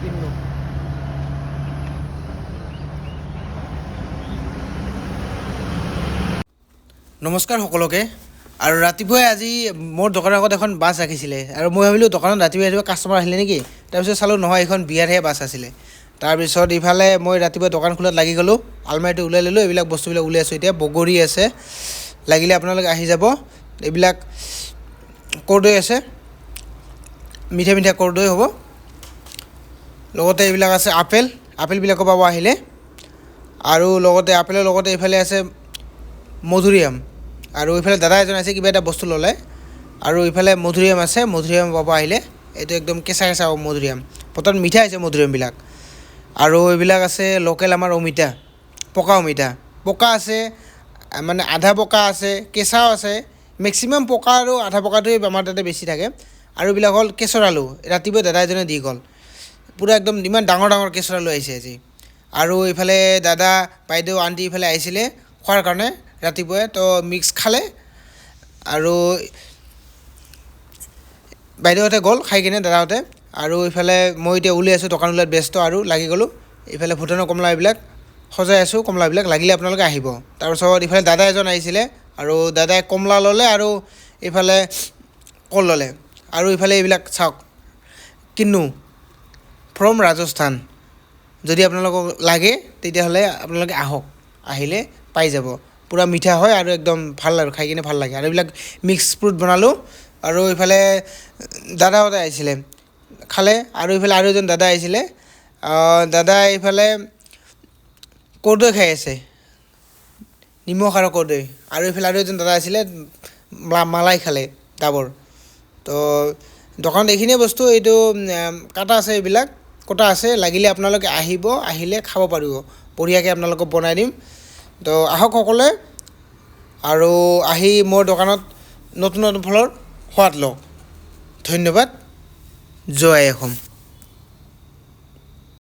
কিন্নু নমস্কাৰ সকলোকে। আৰু ৰাতিপুৱাই আজি মোৰ দোকানৰ আগত এখন বাছ ৰাখিছিলে আৰু মই ভাবিলোঁ দোকানত ৰাতিপুৱাই কাষ্টমাৰ আহিলে নেকি। তাৰপিছত চালোঁ নহয়, এইখন বিয়াৰহে বাছ আছিলে। তাৰপিছত ইফালে মই ৰাতিপুৱা দোকান খোলাত লাগি গ'লোঁ, আলমাৰীটো ওলাই ল'লোঁ, এইবিলাক বস্তুবিলাক উলিয়াইছোঁ। এতিয়া বগৰী আছে, লাগিলে আপোনালোকে আহি যাব। এইবিলাক কৰ্দৈ আছে, মিঠা মিঠা কৰ্দৈ হ'ব। লগতে এইবিলাক আছে আপেলবিলাকো পাব আহিলে। আৰু লগতে আপেলৰ লগতে এইফালে আছে মধুৰিআম। আৰু এইফালে দাদা এজন আছে, কিবা এটা বস্তু ল'লে। আৰু এইফালে মধুৰিআম আছে, মধুৰিআম পাব আহিলে। এইটো একদম কেঁচা কেঁচা মধুৰিআম, পটাত মিঠা হৈছে মধুৰিআমবিলাক। আৰু এইবিলাক আছে লোকেল আমাৰ অমিতা, পকা অমিতা। পকা আছে, মানে আধা পকা আছে, কেঁচাও আছে। মেক্সিমাম পকা আৰু আধা পকাটোৱে আমাৰ তাতে বেছি থাকে। আৰু এইবিলাক হ'ল কেশৰ আলু, ৰাতিপুৱা দাদা এজনে দি গ'ল। পূৰা একদম ইমান ডাঙৰ ডাঙৰ কেশৰ আলু আহিছে আজি। আৰু এইফালে দাদা, বাইদেউ, আণ্টি এইফালে আহিছিলে খোৱাৰ কাৰণে ৰাতিপুৱাই, তো মিক্স খালে। আৰু বাইদেউহঁতে গ'ল খাই কিনে, দাদাহঁতে। আৰু এইফালে মই এতিয়া ওলাই আছোঁ, দোকান ওলোৱাত ব্যস্ত আৰু লাগি গ'লোঁ। এইফালে ভূটানৰ কমলা এইবিলাক সজাই আছোঁ, কমলাবিলাক লাগিলে আপোনালোকে আহিব। তাৰপিছত ইফালে দাদা এজন আহিছিলে, আৰু দাদাই কমলা ল'লে আৰু এইফালে কল ল'লে। আৰু এইফালে এইবিলাক চাওক, কিন্নু ফ্ৰম ৰাজস্থান। যদি আপোনালোকক লাগে তেতিয়াহ'লে আপোনালোকে আহক, আহিলে পাই যাব। পূৰা মিঠা হয় আৰু একদম ভাল, আৰু খাই কিনে ভাল লাগে। আৰু এইবিলাক মিক্স ফ্ৰুট বনালোঁ। আৰু এইফালে দাদাহঁতে আহিছিলে, খালে। আৰু এইফালে আৰু এজন দাদা আহিছিলে, দাদা এইফালে কৰ্দৈ খাই আছে, নিমখ আৰু কৰ্দৈ। আৰু এইফালে আৰু এজন দাদা আছিলে, মালাই খালে ডাবৰ। তো দোকানত এইখিনিয়ে বস্তু, এইটো কাটা আছে, এইবিলাক কটা আছে। লাগিলে আপোনালোকে আহিব, আহিলে খাব পাৰিব, বঢ়িয়াকৈ আপোনালোকক বনাই দিম। তো আহক সকলোৱে, আৰু আহি মোৰ দোকানত নতুন নতুন ফলৰ সোৱাদ লওক। ধন্যবাদ। জয় আই অসম।